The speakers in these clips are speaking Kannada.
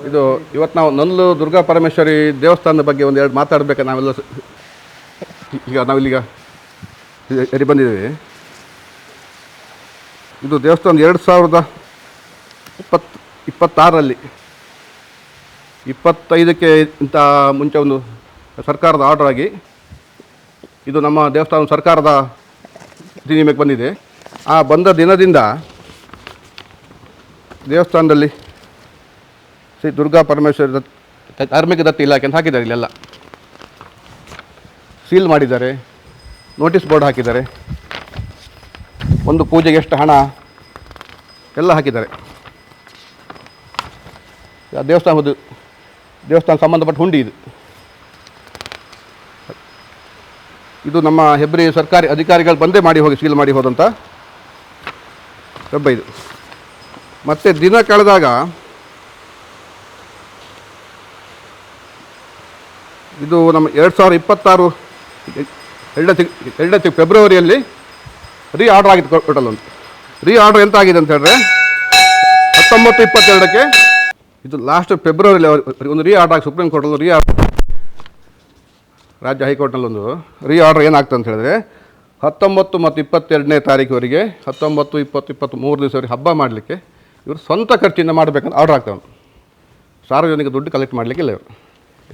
ಇದು ಇವತ್ತು ನಾವು ನಲ್ಲು ದುರ್ಗಾ ಪರಮೇಶ್ವರಿ ದೇವಸ್ಥಾನದ ಬಗ್ಗೆ ಒಂದೆರಡು ಮಾತಾಡಬೇಕು. ನಾವೆಲ್ಲ ನಾವಿಲ್ಲಿಗ ಸರಿ ಬಂದಿದ್ದೀವಿ. ಇದು ದೇವಸ್ಥಾನ 2026ರಲ್ಲಿ 25ಕ್ಕೆ ಇಂಥ ಮುಂಚೆ ಒಂದು ಸರ್ಕಾರದ ಆರ್ಡರ್ ಆಗಿ ಇದು ನಮ್ಮ ದೇವಸ್ಥಾನ ಸರ್ಕಾರದ ನಿಯಮಕ್ಕೆ ಬಂದಿದೆ. ಆ ಬಂದ ದಿನದಿಂದ ದೇವಸ್ಥಾನದಲ್ಲಿ ಶ್ರೀ ದುರ್ಗಾ ಪರಮೇಶ್ವರಿ ಧಾರ್ಮಿಕ ದತ್ತಿ ಇಲಾಖೆ ಅಂತ ಹಾಕಿದ್ದಾರೆ. ಇಲ್ಲೆಲ್ಲ ಸೀಲ್ ಮಾಡಿದ್ದಾರೆ, ನೋಟಿಸ್ ಬೋರ್ಡ್ ಹಾಕಿದ್ದಾರೆ, ಒಂದು ಪೂಜೆಗೆ ಎಷ್ಟು ಹಣ ಎಲ್ಲ ಹಾಕಿದ್ದಾರೆ. ದೇವಸ್ಥಾನ ಸಂಬಂಧಪಟ್ಟ ಹುಂಡಿ ಇದು ನಮ್ಮ ಹೆಬ್ರಿ ಸರ್ಕಾರಿ ಅಧಿಕಾರಿಗಳು ಬಂದೇ ಮಾಡಿ ಹೋಗಿ ಸೀಲ್ ಮಾಡಿ ಹೋದಂಥ ಇದು. ಮತ್ತು ದಿನ ಕಳೆದಾಗ ಇದು ನಮ್ಮ 2026 ಎರಡನೇ ಫೆಬ್ರವರಿಯಲ್ಲಿ ಆರ್ಡರ್ ಆಗಿತ್ತು. ಟೋಟಲ್ ಒಂದು ಆರ್ಡರ್ ಎಂತ ಆಗಿದೆ ಅಂತ ಹೇಳಿದ್ರೆ 19-22ಕ್ಕೆ ಇದು ಲಾಸ್ಟ್ ಫೆಬ್ರವರಿಯಲ್ಲಿ ಒಂದು ಆರ್ಡರ್ ಆಗಿ ಸುಪ್ರೀಂ ಕೋರ್ಟಲ್ಲಿ ರಾಜ್ಯ ಹೈಕೋರ್ಟ್ನಲ್ಲಿ ಒಂದು ಆರ್ಡರ್ ಏನಾಗ್ತದೆ ಅಂತ ಹೇಳಿದ್ರೆ 19 ಮತ್ತು 22ನೇ ತಾರೀಕುವರೆಗೆ 19, 20, 23 ದಿವಸವರೆಗೆ ಹಬ್ಬ ಮಾಡಲಿಕ್ಕೆ ಇವರು ಸ್ವಂತ ಖರ್ಚಿಂದ ಮಾಡಬೇಕಂತ ಆರ್ಡರ್ ಆಗ್ತಾವೆ. ಸಾರ್ವಜನಿಕ ದುಡ್ಡು ಕಲೆಕ್ಟ್ ಮಾಡಲಿಕ್ಕಿಲ್ಲ. ಇವರು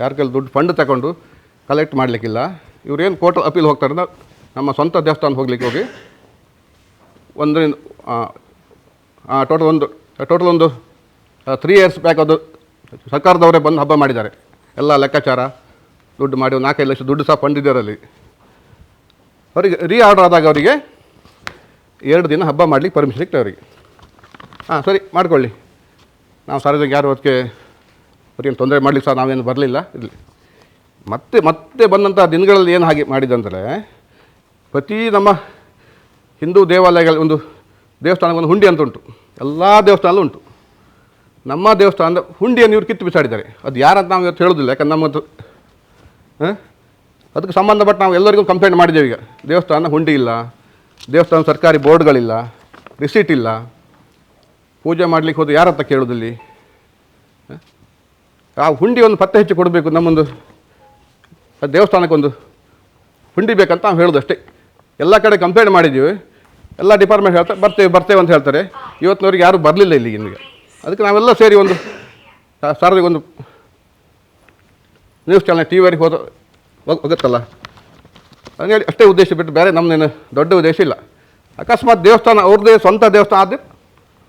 ಯಾರ ಕೈಲಿ ದುಡ್ಡು ಫಂಡ್ ತಗೊಂಡು ಕಲೆಕ್ಟ್ ಮಾಡಲಿಕ್ಕಿಲ್ಲ. ಇವರೇನು ಕೋರ್ಟ್ ಅಪೀಲ್ ಹೋಗ್ತಾರೆ, ನಮ್ಮ ಸ್ವಂತ ದೇವಸ್ಥಾನ ಹೋಗ್ಲಿಕ್ಕೆ ಹೋಗಿ ಟೋಟಲ್ ಒಂದು 3 ಇಯರ್ಸ್ ಬ್ಯಾಕ್ ಅದು ಸರ್ಕಾರದವರೇ ಬಂದು ಹಬ್ಬ ಮಾಡಿದ್ದಾರೆ. ಎಲ್ಲ ಲೆಕ್ಕಾಚಾರ ದುಡ್ಡು ಮಾಡಿ 4-5 ಲಕ್ಷ ದುಡ್ಡು ಸಹ ಫಂಡ್ ಇದ್ದಾರೆ ಅಲ್ಲಿ. ಅವರಿಗೆ ಆರ್ಡರ್ ಆದಾಗ ಅವರಿಗೆ 2 ದಿನ ಹಬ್ಬ ಮಾಡಲಿಕ್ಕೆ ಪರ್ಮಿಷನ್ ಸಿಗ್ತದೆ ಅವರಿಗೆ. ಸರಿ ಮಾಡ್ಕೊಳ್ಳಿ, ನಾವು ಸಾರ್ವಜನಿಕ ಯಾರು ಅದಕ್ಕೆ ಅವರಿಗೇನು ತೊಂದರೆ ಮಾಡಲಿಕ್ಕೆ ಸಹ ನಾವೇನು ಬರಲಿಲ್ಲ ಇರಲಿ. ಮತ್ತೆ ಬಂದಂಥ ದಿನಗಳಲ್ಲಿ ಏನು ಹಾಗೆ ಮಾಡಿದಂದರೆ ಪ್ರತಿ ನಮ್ಮ ಹಿಂದೂ ದೇವಾಲಯಗಳ ಒಂದು ದೇವಸ್ಥಾನಕ್ಕೆ ಒಂದು ಹುಂಡಿ ಅಂತ ಉಂಟು, ಎಲ್ಲ ದೇವಸ್ಥಾನದಲ್ಲೂ ಉಂಟು. ನಮ್ಮ ದೇವಸ್ಥಾನದ ಹುಂಡಿಯನ್ನು ಇವರು ಕಿತ್ತು ಬಿಸಾಡಿದ್ದಾರೆ. ಅದು ಯಾರಂತ ನಾವು ಇವತ್ತು ಹೇಳೋದಿಲ್ಲ, ಯಾಕಂದ್ರೆ ನಮ್ಮದು ಅದಕ್ಕೆ ಸಂಬಂಧಪಟ್ಟ ನಾವು ಎಲ್ಲರಿಗೂ ಕಂಪ್ಲೇಂಟ್ ಮಾಡಿದ್ದೇವೆ. ಈಗ ದೇವಸ್ಥಾನ ಹುಂಡಿ ಇಲ್ಲ, ದೇವಸ್ಥಾನ ಸರ್ಕಾರಿ ಬೋರ್ಡ್ಗಳಿಲ್ಲ, ರಿಸೀಟ್ ಇಲ್ಲ, ಪೂಜೆ ಮಾಡಲಿಕ್ಕೆ ಹೋದ್ರೆ ಯಾರಂತ ಕೇಳೋದಿಲ್ಲಿ. ಆ ಹುಂಡಿ ಒಂದು ಪತ್ತೆ ಹೆಚ್ಚು ಕೊಡಬೇಕು. ನಮ್ಮೊಂದು ದೇವಸ್ಥಾನಕ್ಕೊಂದು ಹುಂಡಿ ಬೇಕಂತ ನಾವು ಹೇಳೋದು ಅಷ್ಟೇ. ಎಲ್ಲ ಕಡೆ ಕಂಪ್ಲೇಂಟ್ ಮಾಡಿದ್ದೀವಿ, ಎಲ್ಲ ಡಿಪಾರ್ಟ್ಮೆಂಟ್ ಹೇಳ್ತಾರೆ ಬರ್ತೇವೆ ಅಂತ ಹೇಳ್ತಾರೆ. ಇವತ್ತಿನವ್ರಿಗೆ ಯಾರೂ ಬರಲಿಲ್ಲ ಇಲ್ಲಿಗೆ ನಿಮಗೆ. ಅದಕ್ಕೆ ನಾವೆಲ್ಲ ಸೇರಿ ಒಂದು ಸಾರ್ವಜನಿಕ ಒಂದು ನ್ಯೂಸ್ ಚಾನಲ್ TV ಹೋಗುತ್ತಲ್ಲ, ಹಂಗೇಳಿ ಅಷ್ಟೇ ಉದ್ದೇಶ ಬಿಟ್ಟು ಬೇರೆ ನಮ್ಮದೇನು ದೊಡ್ಡ ಉದ್ದೇಶ ಇಲ್ಲ. ಅಕಸ್ಮಾತ್ ದೇವಸ್ಥಾನ ಅವ್ರದ್ದೇ ಸ್ವಂತ ದೇವಸ್ಥಾನ ಆದರೆ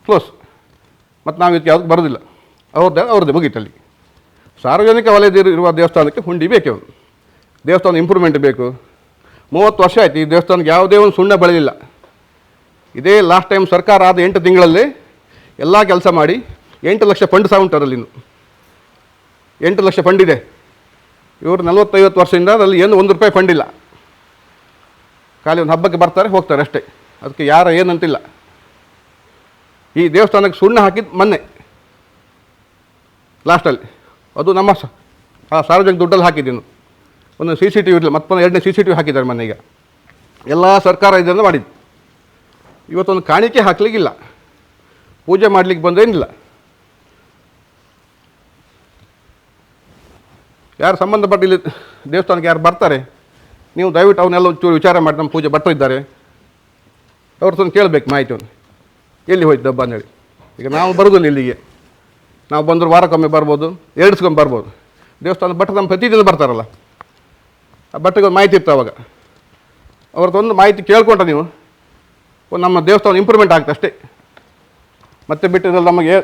ಕ್ಲೋಸ್, ಮತ್ತು ನಾವು ಇದಕ್ಕೆ ಯಾವುದಕ್ಕೆ ಬರೋದಿಲ್ಲ. ಅವ್ರದ್ದೇ ಮುಗೀತಲ್ಲಿ. ಸಾರ್ವಜನಿಕ ವಲಯದಿರುವ ದೇವಸ್ಥಾನಕ್ಕೆ ಹುಂಡಿ ಬೇಕೇ. ಒಂದು ದೇವಸ್ಥಾನ ಇಂಪ್ರೂವ್ಮೆಂಟ್ ಬೇಕು. 30 ವರ್ಷ ಆಯಿತು ಈ ದೇವಸ್ಥಾನಕ್ಕೆ ಯಾವುದೇ ಒಂದು ಸುಣ್ಣ ಬೆಳೆದಿಲ್ಲ. ಇದೇ ಲಾಸ್ಟ್ ಟೈಮ್ ಸರ್ಕಾರ ಆದ 8 ತಿಂಗಳಲ್ಲಿ ಎಲ್ಲ ಕೆಲಸ ಮಾಡಿ 8 ಲಕ್ಷ ಫಂಡ್ ಸಹ ಉಂಟರಲ್ಲಿ. ಇನ್ನು 8 ಲಕ್ಷ ಫಂಡ್ ಇದೆ. ಇವರು 40-50 ವರ್ಷದಿಂದ ಅದರಲ್ಲಿ ಏನು ₹1 ಫಂಡ್ ಇಲ್ಲ. ಖಾಲಿ ಒಂದು ಹಬ್ಬಕ್ಕೆ ಬರ್ತಾರೆ ಹೋಗ್ತಾರೆ ಅಷ್ಟೇ. ಅದಕ್ಕೆ ಯಾರು ಏನಂತಿಲ್ಲ. ಈ ದೇವಸ್ಥಾನಕ್ಕೆ ಸುಣ್ಣ ಹಾಕಿದ್ದು ಮೊನ್ನೆ ಲಾಸ್ಟಲ್ಲಿ, ಅದು ನಮ್ಮ ಸಾರ್ವಜನಿಕ ದುಡ್ಡಲ್ಲಿ ಹಾಕಿದ್ದೀನಿ. ಒಂದು CCTV ಇರಲಿಲ್ಲ, ಮತ್ತೊಂದು 2ನೇ CCTV ಹಾಕಿದ್ದಾರೆ ಮೊನ್ನೆ. ಈಗ ಎಲ್ಲ ಸರ್ಕಾರ ಇದನ್ನು ಮಾಡಿದ್ದು. ಇವತ್ತೊಂದು ಕಾಣಿಕೆ ಹಾಕಲಿಕ್ಕಿಲ್ಲ, ಪೂಜೆ ಮಾಡಲಿಕ್ಕೆ ಬಂದೇನಿಲ್ಲ. ಯಾರು ಸಂಬಂಧಪಟ್ಟ ಇಲ್ಲಿ ದೇವಸ್ಥಾನಕ್ಕೆ ಯಾರು ಬರ್ತಾರೆ, ನೀವು ದಯವಿಟ್ಟು ಅವನ್ನೆಲ್ಲ ಒಂಚೂರು ವಿಚಾರ ಮಾಡಿ. ನಮ್ಮ ಪೂಜೆ ಭಟ್ರು ಇದ್ದಾರೆ, ಅವ್ರ ತಂದು ಕೇಳಬೇಕು ಮಾಹಿತಿಯನ್ನು, ಎಲ್ಲಿ ಹೋಯ್ತು ಹಬ್ಬ ಅಂದೇಳಿ. ಈಗ ನಾವು ಬರೋದಿಲ್ಲ ಇಲ್ಲಿಗೆ. ನಾವು ಬಂದರೂ ವಾರಕ್ಕೊಮ್ಮೆ ಬರ್ಬೋದು, 2 ದಿವಸಕ್ಕೊಮ್ಮೆ ಬರ್ಬೋದು. ದೇವಸ್ಥಾನ ಭಟ್ರು ನಮ್ಮ ಪ್ರತಿದಿನ ಬರ್ತಾರಲ್ಲ, ಆ ಭಟ್ರಿಗೆ ಒಂದು ಮಾಹಿತಿ ಇರ್ತಾವೆ. ಅವಾಗ ಅವ್ರದ್ದೊಂದು ಮಾಹಿತಿ ಕೇಳ್ಕೊಂಡ್ರೆ ನೀವು ನಮ್ಮ ದೇವಸ್ಥಾನ ಇಂಪ್ರೂವ್ಮೆಂಟ್ ಆಗುತ್ತೆ ಅಷ್ಟೇ. ಮತ್ತೆ ಬಿಟ್ಟಿದ್ರಲ್ಲಿ ನಮಗೆ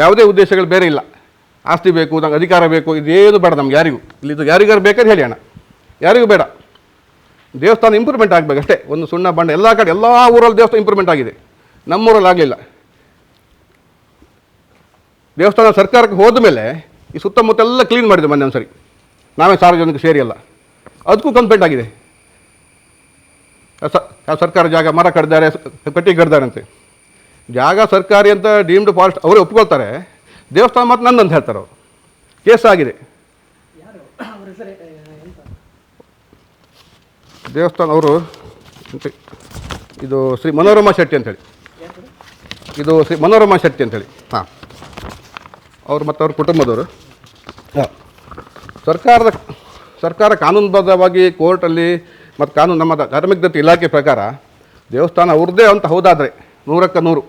ಯಾವುದೇ ಉದ್ದೇಶಗಳು ಬೇರೆ ಇಲ್ಲ. ಆಸ್ತಿ ಬೇಕು, ನಮ್ಗೆ ಅಧಿಕಾರ ಬೇಕು, ಇದೇನು ಬೇಡ ನಮ್ಗೆ ಯಾರಿಗೂ. ಇಲ್ಲಿದ್ದು ಯಾರಿಗಾರು ಬೇಕಾದ್ರೆ ಹೇಳಿ, ಅಣ್ಣ ಯಾರಿಗೂ ಬೇಡ. ದೇವಸ್ಥಾನ ಇಂಪ್ರೂವ್ಮೆಂಟ್ ಆಗಬೇಕು ಅಷ್ಟೇ. ಒಂದು ಸುಣ್ಣ ಬಣ್ಣ ಎಲ್ಲ ಕಡೆ ಎಲ್ಲ ಊರಲ್ಲಿ ದೇವಸ್ಥಾನ ಇಂಪ್ರೂವ್ಮೆಂಟ್ ಆಗಿದೆ, ನಮ್ಮೂರಲ್ಲಿ ಆಗಲಿಲ್ಲ. ದೇವಸ್ಥಾನ ಸರ್ಕಾರಕ್ಕೆ ಹೋದ ಮೇಲೆ ಈ ಸುತ್ತಮುತ್ತೆಲ್ಲ ಕ್ಲೀನ್ ಮಾಡಿದೆ ಮೊನ್ನೆ ಒಂದು ಸರಿ, ನಾವೇ ಸಾರ್ವಜನಿಕ ಸೇರಿ ಎಲ್ಲ. ಅದಕ್ಕೂ ಕಂಪ್ಲೇಂಟ್ ಆಗಿದೆ. ಸರ್ಕಾರ ಜಾಗ ಮರ ಕಡ್ದಾರೆ, ಕಟ್ಟಿ ಕಡ್ದಾರಂತೆ. ಜಾಗ ಸರ್ಕಾರಿ ಅಂತ ಡೀಮ್ಡ್ ಫಾರೆಸ್ಟ್ ಅವರೇ ಒಪ್ಕೊಳ್ತಾರೆ, ದೇವಸ್ಥಾನ ಮತ್ತು ನಂದಂತ ಹೇಳ್ತಾರೆ ಅವರು. ಕೇಸ್ ಆಗಿದೆ. ದೇವಸ್ಥಾನ ಅವರು ಇದು ಶ್ರೀ ಮನೋರಮಾ ಶೆಟ್ಟಿ ಅಂತೇಳಿ, ಇದು ಶ್ರೀ ಮನೋರಮಾ ಶೆಟ್ಟಿ ಅಂತೇಳಿ. ಅವರು ಮತ್ತು ಅವ್ರ ಕುಟುಂಬದವರು. ಸರ್ಕಾರ ಕಾನೂನುಬದ್ಧವಾಗಿ ಕೋರ್ಟಲ್ಲಿ ಮತ್ತು ಕಾನೂನು ನಮ್ಮ ಧಾರ್ಮಿಕ ದತ್ತಿ ಇಲಾಖೆ ಪ್ರಕಾರ ದೇವಸ್ಥಾನ ಅವ್ರದ್ದೇ ಅಂತ ಹೌದಾದರೆ 100ಕ್ಕೆ 100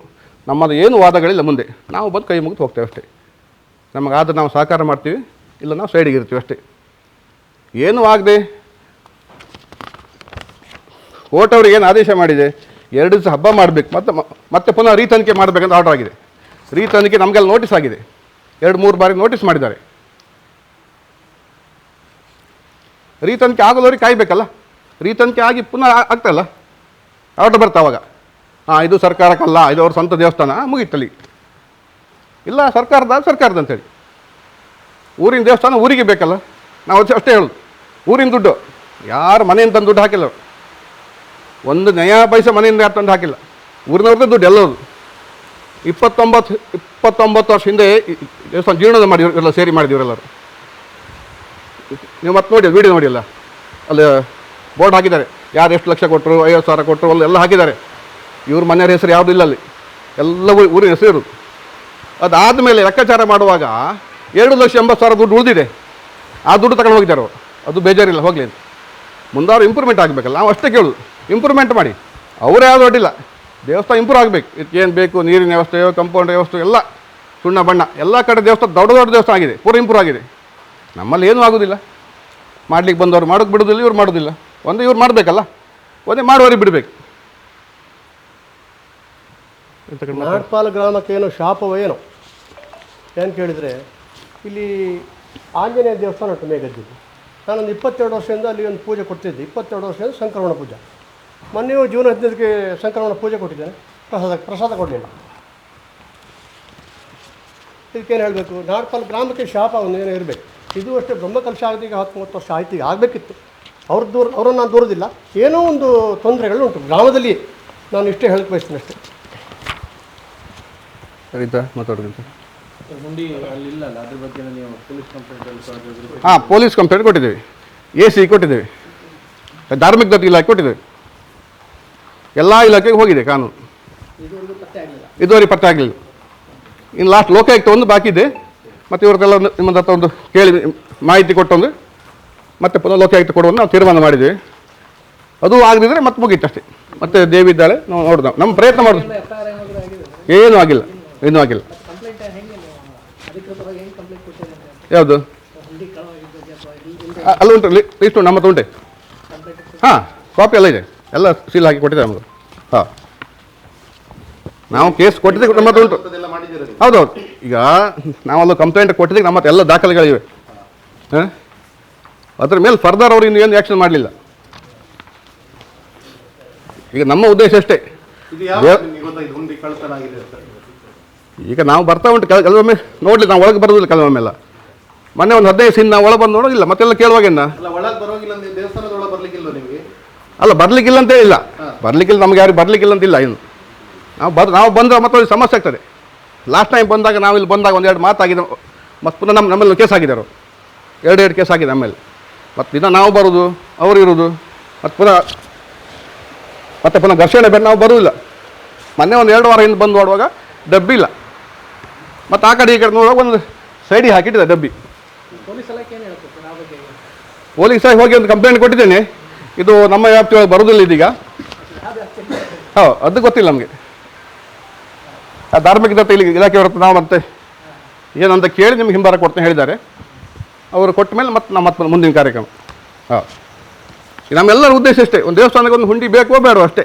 ನಮ್ಮದು ಏನು ವಾದಗಳಿಲ್ಲ. ಮುಂದೆ ನಾವು ಬಂದು ಕೈ ಮುಗಿದು ಹೋಗ್ತೇವೆ ಅಷ್ಟೇ. ನಮಗಾದ್ರೆ ನಾವು ಸಹಕಾರ ಮಾಡ್ತೀವಿ, ಇಲ್ಲ ನಾವು ಸೈಡಿಗೆ ಇರ್ತೀವಿ ಅಷ್ಟೇ. ಏನೂ ಆಗದೆ ಕೋರ್ಟ್ ಅವ್ರಿಗೆ ಏನು ಆದೇಶ ಮಾಡಿದೆ, 2 ದಿವಸ ಹಬ್ಬ ಮಾಡಬೇಕು, ಮತ್ತೆ ಪುನಃ ರೀತನಿಖೆ ಮಾಡಬೇಕಂತ ಆರ್ಡರ್ ಆಗಿದೆ. ರೀತನಿಖೆ ನಮಗೆಲ್ಲ ನೋಟಿಸ್ ಆಗಿದೆ, 2-3 ಬಾರಿ ನೋಟಿಸ್ ಮಾಡಿದ್ದಾರೆ. ರೀತನಿಖೆ ಆಗೋದವ್ರಿಗೆ ಕಾಯಬೇಕಲ್ಲ. ರೀತನಿಖೆ ಆಗಿ ಪುನಃ ಆಗ್ತಾಯಿಲ್ಲ, ಆರ್ಡರ್ ಬರ್ತಾ ಅವಾಗ ಇದು ಸರ್ಕಾರಕ್ಕಲ್ಲ, ಇದು ಅವ್ರ ಸ್ವಂತ ದೇವಸ್ಥಾನ, ಮುಗೀತಲ್ಲಿ. ಇಲ್ಲ ಸರ್ಕಾರದ ಅಂತೇಳಿ. ಊರಿನ ದೇವಸ್ಥಾನ ಊರಿಗೆ ಬೇಕಲ್ಲ, ನಾವು ಅಷ್ಟೇ ಹೇಳೋದು. ಊರಿನ ದುಡ್ಡು ಯಾರು ಮನೆಯಿಂದ ತಂದು ದುಡ್ಡು ಹಾಕಿಲ್ಲ, ಒಂದು ನಯಾ ಪೈಸೆ ಮನೆಯಿಂದ ಯಾರು ತಂದು ಹಾಕಿಲ್ಲ, ಊರಿನವ್ರದ್ದೇ ದುಡ್ಡು ಎಲ್ಲೋದು. 29 ವರ್ಷ ಹಿಂದೆ ದೇವಸ್ಥಾನ ಜೀರ್ಣೋದ್ಧಾರ ಮಾಡಿ ಎಲ್ಲ ಸೇರಿ ಮಾಡಿದೀವರೆಲ್ಲರೂ. ನೀವು ಮತ್ತೆ ನೋಡಿ ವೀಡಿಯೋ ನೋಡಿ, ಅಲ್ಲ ಅಲ್ಲಿ ಬೋರ್ಡ್ ಹಾಕಿದ್ದಾರೆ, ಯಾರು ಎಷ್ಟು ಲಕ್ಷ ಕೊಟ್ಟರು, 50,000 ಕೊಟ್ಟರು, ಎಲ್ಲ ಹಾಕಿದ್ದಾರೆ. ಇವ್ರ ಮನೆಯವ್ರ ಹೆಸರು ಯಾವುದೂ ಇಲ್ಲ ಅಲ್ಲಿ, ಎಲ್ಲ ಊರಿನ ಹೆಸರು ಇರೋದು. ಅದಾದಮೇಲೆ ಲೆಕ್ಕಾಚಾರ ಮಾಡುವಾಗ 2,80,000 ದುಡ್ಡು ಉಳಿದಿದೆ. ಆ ದುಡ್ಡು ತಗೊಂಡು ಹೋಗಿದ್ದಾರೆ ಅವರು. ಅದು ಬೇಜಾರಿಲ್ಲ, ಹೋಗಲಿ. ಮುಂದಾರು ಇಂಪ್ರೂವ್ಮೆಂಟ್ ಆಗಬೇಕಲ್ಲ, ನಾವು ಅಷ್ಟೇ ಕೇಳೋದು. ಇಂಪ್ರೂವ್ಮೆಂಟ್ ಮಾಡಿ, ಅವರೇ ಯಾವುದು ಅಡ್ಡಿಲ್ಲ, ದೇವಸ್ಥಾನ ಇಂಪ್ರೂವ್ ಆಗಬೇಕು. ಇದಕ್ಕೇನು ಬೇಕು, ನೀರಿನ ವ್ಯವಸ್ಥೆ, ಕಂಪೌಂಡ್ ವ್ಯವಸ್ಥೆ ಎಲ್ಲ, ಸುಣ್ಣ ಬಣ್ಣ ಎಲ್ಲ ಕಡೆ ದೇವಸ್ಥಾನ ದೊಡ್ಡ ದೇವಸ್ಥಾನ ಆಗಿದೆ, ಪೂರ ಇಂಪ್ರೂವ್ ಆಗಿದೆ. ನಮ್ಮಲ್ಲಿ ಏನೂ ಆಗೋದಿಲ್ಲ. ಮಾಡ್ಲಿಕ್ಕೆ ಬಂದವರು ಮಾಡೋಕ್ಕೆ ಬಿಡೋದಿಲ್ಲ, ಇವ್ರು ಮಾಡೋದಿಲ್ಲ. ಇವ್ರು ಮಾಡಬೇಕಲ್ಲ, ಮಾಡುವವರಿಗೆ ಬಿಡಬೇಕು. ನಾಟ್ಪಾಲ ಗ್ರಾಮಕ್ಕೆ ಏನೋ ಶಾಪವೇನೋ ಏನು ಕೇಳಿದರೆ, ಇಲ್ಲಿ ಆಂಜನೇಯ ದೇವಸ್ಥಾನ ಉಂಟು ಮೇಘದ್ದಿದ್ದು. ನಾನೊಂದು 22 ವರ್ಷದಿಂದ ಅಲ್ಲಿ ಒಂದು ಪೂಜೆ ಕೊಡ್ತಿದ್ದೆ. 22 ವರ್ಷದಿಂದ ಸಂಕ್ರಮಣ ಪೂಜೆ. ಮೊನ್ನೆಯೂ ಜೂನ್ 15ಕ್ಕೆ ಸಂಕ್ರಮಣ ಪೂಜೆ ಕೊಟ್ಟಿದ್ದೇನೆ, ಪ್ರಸಾದ ಕೊಡಲಿಲ್ಲ. ಇದಕ್ಕೇನು ಹೇಳಬೇಕು, ನಾಟ್ಪಾಲ ಗ್ರಾಮಕ್ಕೆ ಶಾಪ ಒಂದೇನೋ ಇರಬೇಕು. ಇದು ಅಷ್ಟೇ ಬ್ರಹ್ಮಕಲಶ ಆಗದೀಗ 10-30 ವರ್ಷ ಆಯ್ತು, ಈಗ ಆಗಬೇಕಿತ್ತು. ಅವರನ್ನು ನಾನು ದೂರದಿಲ್ಲ, ಏನೋ ಒಂದು ತೊಂದರೆಗಳು ಉಂಟು ಗ್ರಾಮದಲ್ಲಿ. ನಾನು ಇಷ್ಟೇ ಹೇಳಕ್ಕೆ ಬಯಸ್ತೀನಿ ಅಷ್ಟೇ. ಪೊಲೀಸ್ ಕಂಪ್ಲೇಂಟ್ ಕೊಟ್ಟಿದ್ದೇವೆ, AC ಕೊಟ್ಟಿದ್ದೇವೆ, ಧಾರ್ಮಿಕ ದತ್ತಿ ಇಲಾಖೆ ಕೊಟ್ಟಿದ್ದೇವೆ, ಎಲ್ಲ ಇಲಾಖೆಗೆ ಹೋಗಿದೆ ಕಾನೂನು. ಇದುವರೆಗೆ ಪತ್ತೆ ಆಗಲಿಲ್ಲ. ಇನ್ನು ಲಾಸ್ಟ್ ಲೋಕಾಯುಕ್ತ ಒಂದು ಬಾಕಿ ಇದೆ. ಮತ್ತು ಇವ್ರದ್ದೆಲ್ಲ ನಿಮ್ಮ ಹತ್ರ ಒಂದು ಕೇಳಿ ಮಾಹಿತಿ ಕೊಟ್ಟೊಂದು ಮತ್ತೆ ಪುನಃ ಲೋಕಾಯುಕ್ತ ಕೊಡುವಂತ ನಾವು ತೀರ್ಮಾನ ಮಾಡಿದ್ದೇವೆ. ಅದು ಆಗದಿದ್ದರೆ ಮತ್ತೆ ಮುಗೀತು ಅಷ್ಟೇ. ಮತ್ತೆ ದೇವಿ ಇದ್ದಾಳೆ, ನಾವು ನೋಡ್ದು ನಮ್ಮ ಪ್ರಯತ್ನ ಮಾಡೋದು. ಏನೂ ಆಗಿಲ್ಲ, ಏನೂ ಆಗಿಲ್ಲ. ಯಾವುದು ಅಲ್ಲ ಉಂಟು, ಲಿಸ್ಟ್ ಉಂಟು, ನಮ್ಮ ಹತ್ರ ಉಂಟೆ. ಕಾಪಿ ಎಲ್ಲ ಇದೆ, ಎಲ್ಲ ಸೀಲ್ ಹಾಕಿ ಕೊಟ್ಟಿದ್ದಾರೆ ನಮ್ಮದು. ನಾವು ಕೇಸ್ ಕೊಟ್ಟಿದ್ದಕ್ಕೆ ನಮ್ಮ ಹತ್ರ ಉಂಟು. ಹೌದೌದು. ಈಗ ನಾವಲ್ಲ ಕಂಪ್ಲೇಂಟ್ ಕೊಟ್ಟಿದ್ದಕ್ಕೆ ನಮ್ಮ ಹತ್ರ ಎಲ್ಲ ದಾಖಲೆಗಳಿವೆ. ಅದ್ರ ಮೇಲೆ ಫರ್ದರ್ ಅವರು ಇನ್ನೂ ಏನು ಆ್ಯಕ್ಷನ್ ಮಾಡಲಿಲ್ಲ. ಈಗ ನಮ್ಮ ಉದ್ದೇಶ ಅಷ್ಟೇ. ಈಗ ನಾವು ಬರ್ತಾ ಉಂಟು ಕೆಲವೊಮ್ಮೆ ನೋಡಲಿ, ನಾವು ಒಳಗೆ ಬರೋದಿಲ್ಲ ಕೆಲವೊಮ್ಮೆಲ್ಲ. ಮೊನ್ನೆ ಒಂದು 15 ದಿನ ನಾವು ಒಳಗೆ ಬಂದು ನೋಡೋದಿಲ್ಲ, ಮತ್ತೆಲ್ಲ ಕೇಳುವಾಗೇನ ಅಲ್ಲ ಬರ್ಲಿಕ್ಕಿಲ್ಲ ಅಂತ ಇಲ್ಲ, ಬರ್ಲಿಕ್ಕಿಲ್ಲ, ನಮ್ಗೆ ಯಾರು ಬರ್ಲಿಕ್ಕಿಲ್ಲ ಅಂತಿಲ್ಲ. ಇನ್ನು ನಾವು ಬಂದರೆ ಮತ್ತೆ ಸಮಸ್ಯೆ ಆಗ್ತದೆ. ಲಾಸ್ಟ್ ಟೈಮ್ ಬಂದಾಗ ನಾವು ಇಲ್ಲಿ ಬಂದಾಗ 1-2 ಮಾತಾಗಿದೆ, ಮತ್ತು ಪುನಃ ನಮ್ಮಲ್ಲಿ ಕೇಸ್ ಆಗಿದ್ದಾರೆ. 2 ಕೇಸ್ ಆಗಿದೆ ನಮ್ಮಲ್ಲಿ. ಮತ್ತು ದಿನ ನಾವು ಬರೋದು, ಅವರು ಇರೋದು, ಮತ್ತೆ ಪುನಃ ಘರ್ಷಣೆ ಬೇರೆ, ನಾವು ಬರೋದಿಲ್ಲ. ಮೊನ್ನೆ ಒಂದು 2 ವಾರ ಹಿಂದೆ ಬಂದು ನೋಡುವಾಗ ಡಬ್ಬಿ ಇಲ್ಲ, ಮತ್ತು ಆ ಕಡೆ ಈ ಕಡೆ ನೋಡುವಾಗ ಒಂದು ಸೈಡಿಗೆ ಹಾಕಿಟ್ಟಿದೆ ಡಬ್ಬಿ. ಪೊಲೀಸ್ ಹೋಗಿ ಒಂದು ಕಂಪ್ಲೇಂಟ್ ಕೊಟ್ಟಿದ್ದೇನೆ. ಇದು ನಮ್ಮ ವ್ಯಾಪ್ತಿಯೊಳಗೆ ಬರೋದಿಲ್ಲ ಇದೀಗ. ಅದು ಗೊತ್ತಿಲ್ಲ ನಮಗೆ. ಆ ಧಾರ್ಮಿಕ ದತ್ತಿ ಇಲಾಖೆಯವ್ರ ಹತ್ರ ನಾವು ಮತ್ತೆ ಏನಂತ ಕೇಳಿ ನಿಮ್ಗೆ ಹಿಂಬಾರ ಕೊಡ್ತೇನೆ ಹೇಳಿದ್ದಾರೆ. ಅವರು ಕೊಟ್ಟ ಮೇಲೆ ಮತ್ತೆ ಮುಂದಿನ ಕಾರ್ಯಕ್ರಮ. ನಮ್ಮೆಲ್ಲರ ಉದ್ದೇಶ ಅಷ್ಟೇ, ಒಂದು ದೇವಸ್ಥಾನಕ್ಕೆ ಒಂದು ಹುಂಡಿ ಬೇಕೋ ಬೇಡೋ ಅಷ್ಟೇ.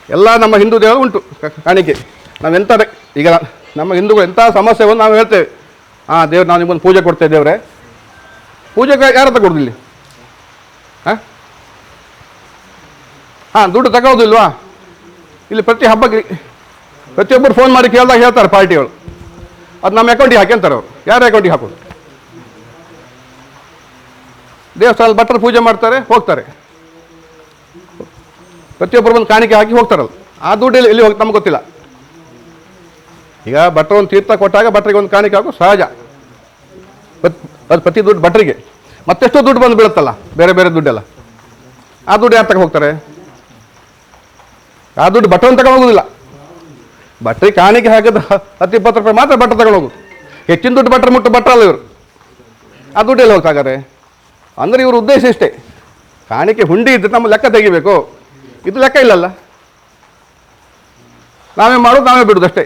ಎಲ್ಲ ನಮ್ಮ ಹಿಂದೂ ದೇವರು ಉಂಟು ಕಾಣಿಕೆ. ನಾವೆಂಥ ಈಗ ನಮ್ಮ ಹಿಂದೂಗಳು ಎಂಥ ಸಮಸ್ಯೆ ಬಂದು ನಾವು ಹೇಳ್ತೇವೆ, ದೇವ್ರು ನಾವು ನಿಮ್ಮೊಂದು ಪೂಜೆ ಕೊಡ್ತೇವೆ, ದೇವ್ರೆ ಪೂಜೆಗೆ ಯಾರು ತಗೊಳ್ಳೋದಿಲ್ಲ. ದುಡ್ಡು ತಗೊಳ್ಳೋದಿಲ್ವಾ? ಇಲ್ಲಿ ಪ್ರತಿ ಹಬ್ಬಕ್ಕೆ ಪ್ರತಿಯೊಬ್ಬರು ಫೋನ್ ಮಾಡಿ ಕೇಳಿದಾಗ ಹೇಳ್ತಾರೆ ಪಾರ್ಟಿಗಳು, ಅದು ನಮ್ಮ ಅಕೌಂಟಿಗೆ ಹಾಕಿ ಅಂತಾರೆ. ಅವರು ಯಾರ ಅಕೌಂಟಿಗೆ ಹಾಕೋದು? ದೇವಸ್ಥಾನದ ಭಟ್ರು ಪೂಜೆ ಮಾಡ್ತಾರೆ, ಹೋಗ್ತಾರೆ. ಪ್ರತಿಯೊಬ್ಬರು ಬಂದು ಕಾಣಿಕೆ ಹಾಕಿ ಹೋಗ್ತಾರಲ್ಲ, ಆ ದುಡ್ಡು ಎಲ್ಲಿ ಹೋಗಿ ನಮ್ಗೆ ಗೊತ್ತಿಲ್ಲ. ಈಗ ಭಟ್ರು ಒಂದು ತೀರ್ಥ ಕೊಟ್ಟಾಗ ಭಟ್ರಿಗೆ ಒಂದು ಕಾಣಿಕೆ ಹಾಕೋ ಸಹಜ, ಅದು ಪ್ರತಿ ದುಡ್ಡು ಭಟ್ರಿಗೆ. ಮತ್ತೆಷ್ಟೋ ದುಡ್ಡು ಬಂದು ಬೀಳುತ್ತಲ್ಲ, ಬೇರೆ ಬೇರೆ ದುಡ್ಡೆಲ್ಲ. ಆ ದುಡ್ಡು ಯಾರು ತಗೊಂಡು ಹೋಗ್ತಾರೆ? ಆ ದುಡ್ಡು ಭಟ್ರನ್ನು ತಗೊಂಡು ಹೋಗೋದಿಲ್ಲ, ಭಟ್ರಿಗೆ ಕಾಣಿಕೆ ಹಾಕಿದ 10-20 ರೂಪಾಯಿ ಮಾತ್ರ ಭಟ್ರು ತಗೊಂಡೋಗು. ಹೆಚ್ಚಿನ ದುಡ್ಡು ಭಟ್ರು ಮುಟ್ಟು ಭಟ್ರಲ್ಲ ಇವರು. ಆ ದುಡ್ಡು ಎಲ್ಲಿ ಹೋಗ್ತಾಗಾರೆ? ಅಂದರೆ ಇವ್ರ ಉದ್ದೇಶ ಇಷ್ಟೇ, ಕಾಣಿಕೆ ಹುಂಡಿ ಇದ್ದರೆ ನಮ್ಮ ಲೆಕ್ಕ ತೆಗಿಬೇಕು. ಇದು ಲೆಕ್ಕ ಇಲ್ಲಲ್ಲ, ನಾವೇ ಮಾಡೋದು ನಾವೇ ಬಿಡೋದು ಅಷ್ಟೇ,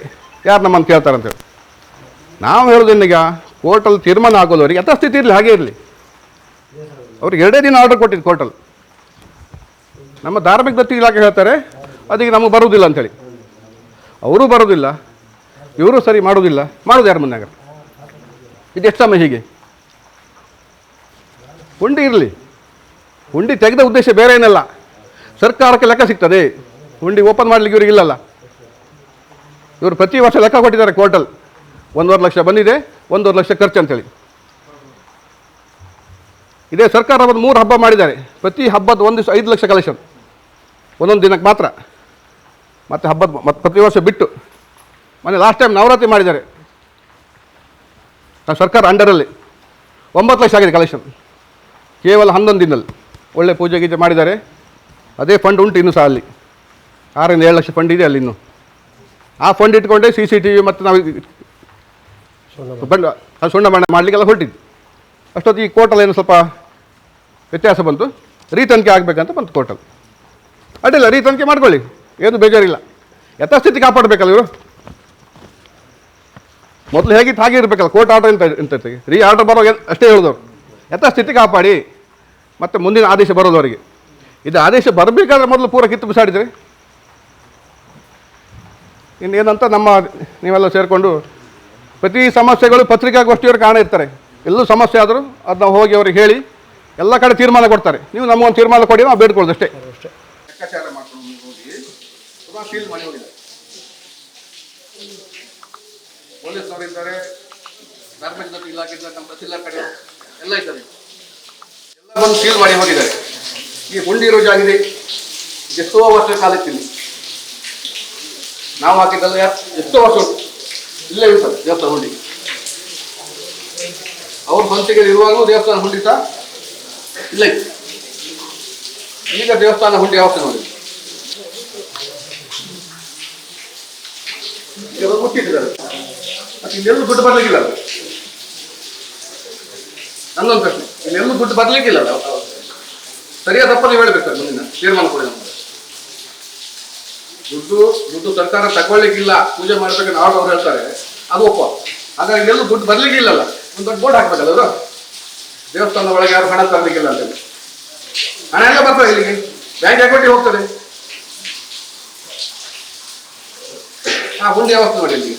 ಯಾರು ನಮ್ಮನ್ನು ಕೇಳ್ತಾರೆ ಅಂತೇಳಿ. ನಾವು ಹೇಳೋದು ಇನ್ನೀಗ ಕೋರ್ಟಲ್ಲಿ ತೀರ್ಮಾನ ಆಗೋದವ್ರಿಗೆ ಯಥಾಸ್ಥಿತಿ ಇರಲಿ, ಹಾಗೆ ಇರಲಿ. ಅವ್ರಿಗೆ 2 ದಿನ ಆರ್ಡರ್ ಕೊಟ್ಟಿದ್ದು ಕೋರ್ಟಲ್ಲಿ. ನಮ್ಮ ಧಾರ್ಮಿಕ ದತ್ತಿ ಇಲಾಖೆ ಹೇಳ್ತಾರೆ ಅದಕ್ಕೆ ನಮಗೆ ಬರುವುದಿಲ್ಲ ಅಂಥೇಳಿ. ಅವರೂ ಬರೋದಿಲ್ಲ, ಇವರು ಸರಿ ಮಾಡೋದಿಲ್ಲ. ಮಾಡೋದು ಯಾರು ಮನ್ಯಾಗ? ಇದು ಎಷ್ಟು ಸಮಯ ಹೀಗೆ? ಹುಂಡಿ ಇರಲಿ, ಹುಂಡಿ ತೆಗೆದ ಉದ್ದೇಶ ಬೇರೆ ಏನಲ್ಲ, ಸರ್ಕಾರಕ್ಕೆ ಲೆಕ್ಕ ಸಿಗ್ತದೆ. ಹುಂಡಿ ಓಪನ್ ಮಾಡಲಿಕ್ಕೆ ಇವ್ರಿಗೆ ಇಲ್ಲಲ್ಲ. ಇವರು ಪ್ರತಿ ವರ್ಷ ಲೆಕ್ಕ ಕೊಟ್ಟಿದ್ದಾರೆ ಕೋರ್ಟಲ್ಲಿ, 1.5 ಲಕ್ಷ ಬಂದಿದೆ, 1.5 ಲಕ್ಷ ಖರ್ಚು ಅಂತೇಳಿ. ಇದೇ ಸರ್ಕಾರ ಒಂದು 3 ಹಬ್ಬ ಮಾಡಿದ್ದಾರೆ, ಪ್ರತಿ ಹಬ್ಬದ 1 ದಿವಸ 5 ಲಕ್ಷ ಕಲೆಕ್ಷನ್, ಒಂದೊಂದು ದಿನಕ್ಕೆ ಮಾತ್ರ. ಮತ್ತು ಹಬ್ಬದ ಮತ್ತು ಪ್ರತಿ ವರ್ಷ ಬಿಟ್ಟು ಮೊನ್ನೆ ಲಾಸ್ಟ್ ಟೈಮ್ ನವರಾತ್ರಿ ಮಾಡಿದ್ದಾರೆ ಸರ್ಕಾರ ಅಂಡರಲ್ಲಿ, 9 ಲಕ್ಷ ಆಗಿದೆ ಕಲೆಕ್ಷನ್ ಕೇವಲ 11 ದಿನದಲ್ಲಿ. ಒಳ್ಳೆ ಪೂಜೆ ಗೀಜೆ ಮಾಡಿದ್ದಾರೆ. ಅದೇ ಫಂಡ್ ಉಂಟು ಇನ್ನೂ ಸಹ ಅಲ್ಲಿ, 6-7 ಲಕ್ಷ ಫಂಡ್ ಇದೆ ಅಲ್ಲಿ ಇನ್ನೂ. ಆ ಫಂಡ್ ಇಟ್ಕೊಂಡೆ CCTV ಮತ್ತು ನಾವು ಸುಣ್ಣ ಬಣ್ಣ ಮಾಡಲಿಕ್ಕೆಲ್ಲ ಹೊರಟಿದ್ದು. ಅಷ್ಟೊತ್ತಿಗೆ ಈ ಕೋರ್ಟಲ್ಲಿ ಏನು ಸ್ವಲ್ಪ ವ್ಯತ್ಯಾಸ ಬಂತು, ರೀತನಿಕೆ ಆಗಬೇಕಂತ ಬಂತು ಕೋರ್ಟಲ್ಲಿ. ಅಡ್ಡಿಲ್ಲ, ರೀತನಿಕೆ ಮಾಡ್ಕೊಳ್ಳಿ, ಏನು ಬೇಜಾರಿಲ್ಲ. ಯಥಾಸ್ಥಿತಿ ಕಾಪಾಡಬೇಕಲ್ಲ ಇವರು. ಮೊದಲು ಹೇಗಿತ್ತು ಹಾಗೆ ಇರಬೇಕಲ್ಲ. ಕೋರ್ಟ್ ಆರ್ಡರ್ ಎಂತ ರೀ ಆರ್ಡರ್ ಬರೋ ಅಷ್ಟೇ ಹೇಳಿದವರು, ಯಥಾಸ್ಥಿತಿ ಕಾಪಾಡಿ ಮತ್ತು ಮುಂದಿನ ಆದೇಶ ಬರೋದವರಿಗೆ. ಇದು ಆದೇಶ ಬರಬೇಕಾದ್ರೆ ಮೊದಲು ಪೂರ ಕಿತ್ತು ಬಿಸಾಡಿದರೆ ಇನ್ನೇನಂತ ನಮ್ಮ ನೀವೆಲ್ಲ ಸೇರಿಕೊಂಡು ಪ್ರತಿ ಸಮಸ್ಯೆಗಳು ಪತ್ರಿಕಾಗೋಷ್ಠಿಯವರು ಕಾರಣ ಇರ್ತಾರೆ. ಎಲ್ಲೂ ಸಮಸ್ಯೆ ಆದರೂ ಅದನ್ನ ಹೋಗಿ ಅವ್ರಿಗೆ ಹೇಳಿ ಎಲ್ಲ ಕಡೆ ತೀರ್ಮಾನ ಕೊಡ್ತಾರೆ. ನೀವು ನಮಗೊಂದು ತೀರ್ಮಾನ ಕೊಡಿ, ನಾವು ಬೇಡ್ಕೊಳ್ಳೋದು ಅಷ್ಟೇ. ಲೆಕ್ಕಾಚಾರ ಮಾಡ್ಕೊಂಡು ಹೋಗಿ ಸೀಲ್ ಮಾಡಿ ಹೋಗಿದ್ದಾರೆ. ಪೊಲೀಸ್ನವರು ಇದ್ದಾರೆ, ಧಾರ್ಮಿಕ ಇಲಾಖೆ ಇದ್ದಾರೆ, ನಮ್ಮ ತಹಸೀಲ್ದಾರ್ ಕಡೆ ಎಲ್ಲ ಇದ್ದಾರೆ. ಎಲ್ಲ ಬಂದು ಸೀಲ್ ಮಾಡಿ ಹೋಗಿದ್ದಾರೆ. ಈ ಹುಂಡಿ ಇರೋ ಜಾಗಿದೆ, ಎಷ್ಟೋ ವರ್ಷ ಕಾಲಕ್ಕಿಲ್ಲಿ ನಾವು ಹಾಕಿದ್ದಲ್ಲ, ಎಷ್ಟೋ ವರ್ಷ ಇಲ್ಲೇ ಇರ್ತದೆ ದೇವಸ್ಥಾನ ಹುಂಡಿ. ಅವ್ರ ಸ್ವಂತಿಗೆ ಇರುವಾಗಲೂ ದೇವಸ್ಥಾನ ಹುಂಡಿ ಸಹ ಇಲ್ಲ ಇತ್ತು. ಈಗ ದೇವಸ್ಥಾನ ಹುಂಡಿ ಯಾವತ್ತು ನೋಡಿ ಮುಟ್ಟಿದ್ದಾರೆ. ಮತ್ತೆ ಇನ್ನೆಲ್ಲೂ ದುಡ್ಡು ಬರ್ಲಿಕ್ಕಿಲ್ಲ. ನನ್ನೊಂದು ಪ್ರಶ್ನೆ, ಇನ್ನೆಲ್ಲೂ ದುಡ್ಡು ಬರ್ಲಿಕ್ಕಿಲ್ಲ. ಸರಿಯಾದ ತಪ್ಪನ್ನು ಹೇಳ್ಬೇಕು ಸರ್, ಮುಂದಿನ ತೀರ್ಮಾನ ಕೊಡಿ. ನಮ್ಮ ದುಡ್ಡು ಸರ್ಕಾರ ತಗೊಳ್ಳಿಕ್ಕಿಲ್ಲ, ಪೂಜೆ ಮಾಡ್ಬೇಕಂತ ಅವ್ರು ಹೇಳ್ತಾರೆ, ಅದು ಒಪ್ಪ. ಹಾಗಾಗಿ ಇನ್ನೆಲ್ಲೂ ದುಡ್ಡು ಬರ್ಲಿಕ್ಕಿಲ್ಲಲ್ಲ, ಒಂದು ದೊಡ್ಡ ಬೋರ್ಡ್ ಹಾಕ್ಬೇಕಲ್ಲ ಅವರು, ದೇವಸ್ಥಾನದ ಒಳಗೆ ಯಾರು ಹಣ ತರಲಿಕ್ಕಿಲ್ಲ ಅಂತೇಳಿ. ಹಣ ಎಲ್ಲ ಬರ್ತದೆ ಇಲ್ಲಿಗೆ, ಬ್ಯಾಂಕ್ ಅಕೌಂಟಿಗೆ ಹೋಗ್ತದೆ. ಹುಂಡಿ ವ್ಯವಸ್ಥೆ ನೋಡಿ ಇಲ್ಲಿಗೆ.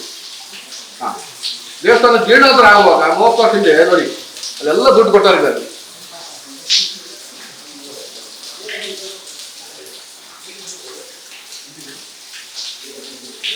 ದೇವಸ್ಥಾನ ಜೀರ್ಣೋದ್ಧಾರ ಆಗುವಾಗ 30 ವರ್ಷ ಹಿಂದೆ ನೋಡಿ ಅಲ್ಲೆಲ್ಲ ದುಡ್ಡು ಕೊಟ್ಟಾರಿದ್ದಾರೆ.